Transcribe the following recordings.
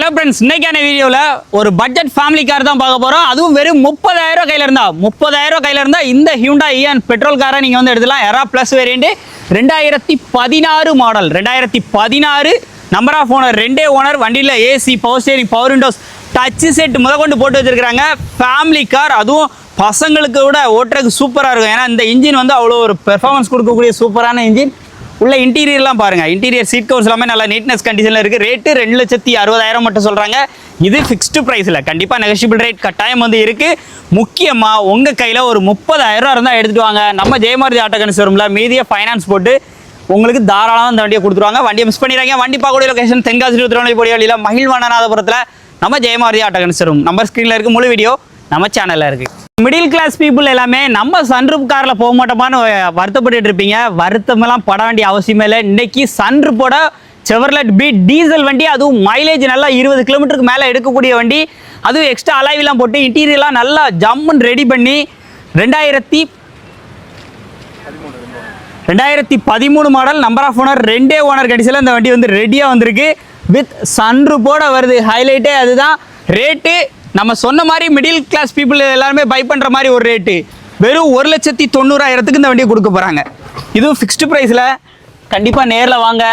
Hello friends, இன்னைக்கான வீடியோவில் ஒரு பட்ஜெட் ஃபேமிலி கார் தான் பார்க்க போகிறோம். அதுவும் வெறும் 30,000 கையில் இருந்தால் இந்த ஹியூண்டா இயான் பெட்ரோல் காரை நீங்கள் வந்து எடுத்துலாம். Era plus variant 2016 model, 2016 number of owner, 2 owner. வண்டியில் AC, power steering, power windows, touch set முதற்கொண்டு போட்டு வச்சிருக்காங்க. ஃபேமிலி கார், அதுவும் பசங்களுக்கு விட ஓட்டுறதுக்கு சூப்பராக இருக்கும். ஏன்னா இந்த இன்ஜின் வந்து அவ்வளோ ஒரு பெர்ஃபார்மன்ஸ் கொடுக்கக்கூடிய சூப்பரான இன்ஜின். உள்ள இன்டீரியர்லாம் பாருங்கள், இன்டீரியர் சீட் கவர்ஸ் எல்லாமே நல்லா நீட்னஸ் கண்டிஷனில் இருக்குது. ரேட்டு 2,60,000 மட்டும் சொல்கிறாங்க. இது ஃபிக்ஸ்டு ப்ரைஸில், கண்டிப்பாக நெகோஷியபிள் ரேட் கட்டாயம் வந்து இருக்குது. முக்கியமாக உங்கள் கையில் ஒரு 30,000 இருந்தால் எடுத்துகிட்டு வாங்க. நம்ம ஜெயமாரதி ஆட்டோ கன்சர்வில் மீதியை ஃபைனான்ஸ் போட்டு உங்களுக்கு தாராளமாக இந்த வண்டியை கொடுத்துருவாங்க. வண்டியை மிஸ் பண்ணிடுறாங்க. வண்டி பார்க்கக்கூடிய லொகேஷன் தென்காசி திருவண்ணாமலை போடிய வழியில் மகிழ்வானநாதபுரத்தில் நம்ம ஜெயமாரதி ஆட்டோ கன்சர்வ். நம்பர் ஸ்க்ரீனில் இருக்குது, முழு வீடியோ நம்ம சேனலில் இருக்குது. மிடில் கிளாஸ் பீப்புள் எல்லாமே நம்ம சன்ரூப் காரில் போக மாட்டோமான்னு வருத்தப்பட்டு இருப்பீங்க. வருத்தமெல்லாம் பட வேண்டிய அவசியமே இல்லை. இன்னைக்கு சன்ரூப்போட செவர்லெட் பீட் டீசல் வண்டி, அதுவும் மைலேஜ் நல்லா 20 கிலோமீட்டருக்கு மேலே எடுக்கக்கூடிய வண்டி, அதுவும் எக்ஸ்ட்ரா அலாய்வெல்லாம் போட்டு இன்டீரியர்லாம் நல்லா ஜம்முன்னு ரெடி பண்ணி 2013 model, number of owner, 2 owner கண்டிஷனில் இந்த வண்டி வந்து ரெடியாக வந்திருக்கு. வித் சன்ரூப்போட வருது. ஹைலைட்டே அதுதான். ரேட்டு நம்ம சொன்ன மாதிரி மிடில் கிளாஸ் பீப்புள் எல்லாருமே பை பண்ணுற மாதிரி ஒரு ரேட்டு, வெறும் 1,90,000 இந்த வண்டியை கொடுக்க போகிறாங்க. இதுவும் ஃபிக்ஸ்டு ப்ரைஸில். கண்டிப்பாக நேரில் வாங்க.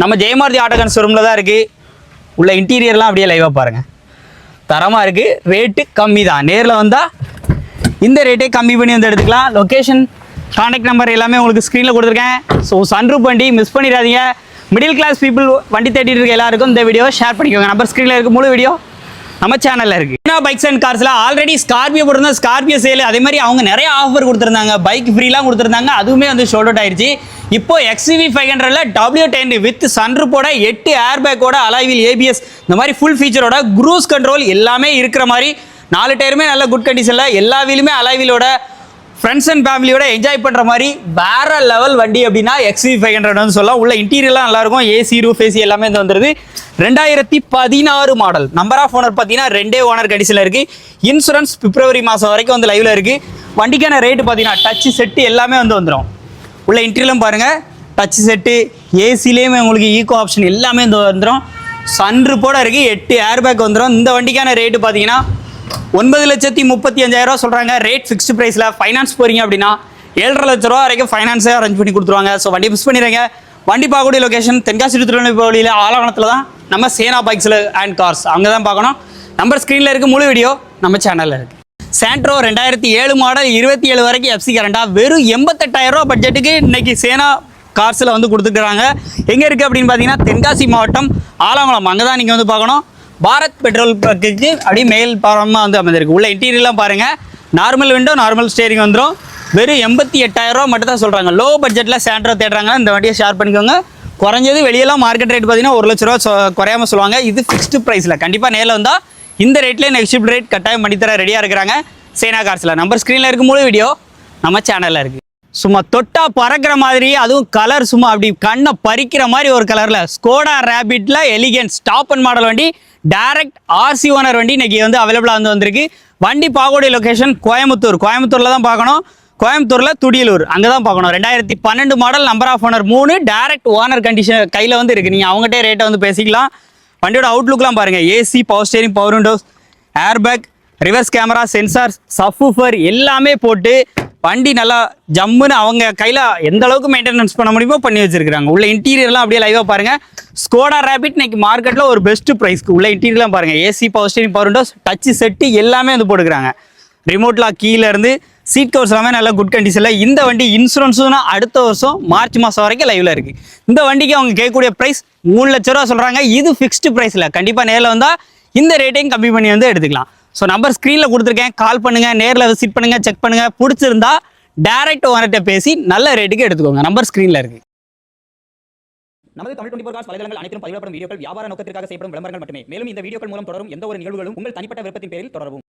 நம்ம ஜெயமாரதி ஆட்டோ கன்சர்வில் தான் இருக்குது. உள்ள இன்டீரியர்லாம் அப்படியே லைவாக பாருங்கள், தரமாக இருக்குது. ரேட்டு கம்மி தான். நேரில் வந்தால் இந்த ரேட்டே கம்மி பண்ணி வந்து எடுத்துக்கலாம். லொக்கேஷன், கான்டாக்ட் நம்பர் எல்லாமே உங்களுக்கு ஸ்க்ரீனில் கொடுத்துருக்கேன். ஸோ சன்ரூப் வண்டி மிஸ் பண்ணிடாதீங்க. மிடில் கிளாஸ் பீப்புள் வண்டி தேடிட்டு இருக்க எல்லாருக்கும் இந்த வீடியோ ஷேர் பண்ணிக்கோங்க. நம்பர் ஸ்க்ரீனில் இருக்குது, முழு வீடியோ நம்ம சேனலில் இருக்குது. பைக்ஸ் அண்ட் கார்ஸில் ஆல்ரெடி ஸ்கார்பியோ போட்டிருந்தா, ஸ்கார்பியோ சேல், அதே மாதிரி அவங்க நிறைய ஆஃபர் கொடுத்துருந்தாங்க. பைக் ஃப்ரீலாம் கொடுத்துருந்தாங்க. அதுவுமே வந்து ஷோல்ட் அவுட் ஆயிடுச்சு. இப்போ XUV 500ல் W10 வித் சன்ரூப்போட 8 ஏர் பேக்கோட அலாய்வில் ABS இந்த மாதிரி ஃபுல் ஃபீச்சரோட க்ரூஸ் கண்ட்ரோல் எல்லாமே இருக்கிற மாதிரி 4 டயருமே நல்ல குட் கண்டிஷனில், எல்லா வீலுமே அலாய்விலோட ஃப்ரெண்ட்ஸ் அண்ட் ஃபேமிலியோட என்ஜாய் பண்ணுற மாதிரி வேற லெவல் வண்டி அப்படின்னா XUV 500 வந்து சொல்லலாம். உள்ள இன்டீரியர்லாம் நல்லாயிருக்கும். ஏசி, ரூஃப் ஏசி எல்லாமே வந்து வந்துடுது. 2016 மாடல், நம்பர் ஆஃப் ஓனர் பார்த்தீங்கன்னா 2 ஓனர் கண்டிஷனில் இருக்குது. இன்சூரன்ஸ் பிப்ரவரி மாதம் வரைக்கும் வந்து லைவில் இருக்குது. வண்டிக்கான ரேட்டு பார்த்தீங்கன்னா டச் செட்டு எல்லாமே வந்து வந்துடும். உள்ள இன்டீரியலும் பாருங்கள், டச் செட்டு, ஏசிலேயுமே உங்களுக்கு ஈகோ ஆப்ஷன் எல்லாமே வந்து வந்துடும். சன்ரூப்போட இருக்குது. 8 ஏர் பேக் வந்துடும். இந்த வண்டிக்கான ரேட்டு பார்த்தீங்கன்னா 9,35,000 சொல்கிறாங்க. ரேட் ஃபிக்ஸ்டு ப்ரைஸில். ஃபைனான்ஸ் போகிறீங்க அப்படின்னா 7,50,000 ரூபா வரைக்கும் ஃபைனான்ஸே அரேஞ்ச் பண்ணி கொடுத்துருவாங்க. ஸோ வண்டி மிஸ் பண்ணிடுறீங்க. வண்டி பார்க்கக்கூடிய லொகேஷன் தென்காசி திருவண்ணாமலை வழியில் ஆலவனத்தில் தான் நம்ம சேனா பைக்ஸில் அண்ட் கார்ஸ் அங்கே தான் பார்க்கணும். நம்பர் ஸ்க்ரீனில் இருக்குது, முழு வீடியோ நம்ம சேனலில் இருக்குது. சாண்ட்ரோ 2007 மாடல், 27 வரைக்கும் FC கரண்டா, வெறும் 88,000 ரூபா பட்ஜெட்டுக்கு இன்றைக்கி சேனா கார்ஸில் வந்து கொடுத்துருக்குறாங்க. எங்கே இருக்குது அப்படின்னு பார்த்தீங்கன்னா தென்காசி மாவட்டம் ஆலங்குளம், அங்கே தான் நீங்கள் வந்து பார்க்கணும். பாரத் பெட்ரோல் பங்குக்கு அப்படியே மேல் பாரமாக வந்து அமைந்திருக்கு. உள்ள இன்டீரியர்லாம் பாருங்கள், நார்மல் விண்டோ, நார்மல் ஸ்டேரிங் வந்துடும். வெறும் 88,000 ரூபா மட்டும் தான் சொல்கிறாங்க. லோ பட்ஜெட்டில் சாண்ட்ரோ தேடுறாங்க, இந்த வண்டியை ஷேர் பண்ணிக்கோங்க. குறைஞ்சது வெளியெல்லாம் மார்க்கெட் ரேட் பார்த்தீங்கன்னா 1,00,000 ரூபா குறையாமல் சொல்லுவாங்க. இது ஃபிக்ஸ்டு ப்ரைஸில். கண்டிப்பாக நேரில் வந்தால் இந்த ரேட்லேயே நெக்ஸ்ட் ரேட் கட்டாயம் பண்ணித்தர ரெடியாக இருக்கிறாங்க சேனா கார்ஸில். நம்பர் ஸ்க்ரீனில் இருக்கும், முழு வீடியோ நம்ம சேனலில் இருக்குது. சும்மா தொட்டா பறக்கிற மாதிரி, அதுவும் கலர் சும்மா அப்படி கண்ணை பறிக்கிற மாதிரி ஒரு கலரில் ஸ்கோடா ரேபிட்டில் எலிகன்ஸ் டாப் அண்ட் மாடல் வண்டி, டைரக்ட் RC ஓனர் வண்டி இன்றைக்கி வந்து அவைலபிளாக வந்து வந்திருக்கு. வண்டி பார்க்கக்கூடிய லொக்கேஷன் கோயம்புத்தூரில் தான் பார்க்கணும். கோயம்புத்தூரில் துடியலூர் அங்கே தான் பார்க்கணும். 2012 model, number of owner 3, direct owner condition கையில் வந்து இருக்குது. நீங்கள் அவங்ககிட்டே ரேட்டை வந்து பேசிக்கலாம். வண்டியோட அவுட்லுக்லாம் பாருங்கள், AC, power steering, power Windows, airbag, reverse camera, sensor, subwoofer எல்லாமே போட்டு வண்டி நல்லா ஜம்முன்னு அவங்க கையில் எந்த அளவுக்கு மெயின்டெனன்ஸ் பண்ண முடியுமோ பண்ணி வச்சிருக்காங்க. உள்ள இன்டீரியர்லாம் அப்படியே லைவாக பாருங்கள். ஸ்கோடா ரேபிட் இன்னைக்கு மார்க்கெட்டில் ஒரு பெஸ்ட்டு ப்ரைஸ்க்கு. உள்ள இன்டீரியர்லாம் பாருங்கள், AC, power steering, power windows, touch set எல்லாமே வந்து போட்டுக்கிறாங்க. ரிமோட்லாம் கீழேருந்து, சீட் கவர்ஸ் எல்லாமே நல்லா குட் கண்டிஷனில். இந்த வண்டி இன்சூரன்ஸும் அடுத்த வருஷம் மார்ச் மாதம் வரைக்கும் லைவில் இருக்குது. இந்த வண்டிக்கு அவங்க கேட்கக்கூடிய ப்ரைஸ் 3,00,000 ரூபா சொல்கிறாங்க. இது ஃபிக்ஸ்டு ப்ரைஸில். கண்டிப்பாக நேரில் வந்தால் இந்த ரேட்டையும் கம்மி பண்ணி வந்து எடுத்துக்கலாம். ஸோ நம்பர் ஸ்க்ரீனில் கொடுத்துருக்கேன், கால் பண்ணுங்கள், நேரில் விசிட் பண்ணுங்கள், செக் பண்ணுங்கள். பிடிச்சிருந்தா டைரக்ட் ஓனர்கிட்ட பேசி நல்ல ரேட்டுக்கு எடுத்துக்கோங்க. நம்பர் ஸ்க்ரீனில் இருக்குது. நமது தமிழ் 24 காஸ் வலைதளங்கள் அனைத்தும் பதிவிடப்படும் வீடியோக்கள் வியாபார நோக்கத்திற்காக செய்யப்படும் விளம்பரங்கள் மட்டுமே. மேலும் இந்த வீடியோக்கள் மூலம் தொடரும் எந்த ஒரு நிகழ்வுகளும் உங்கள் தனிப்பட்ட விருப்பத்தின் பேரில் தொடரவும்.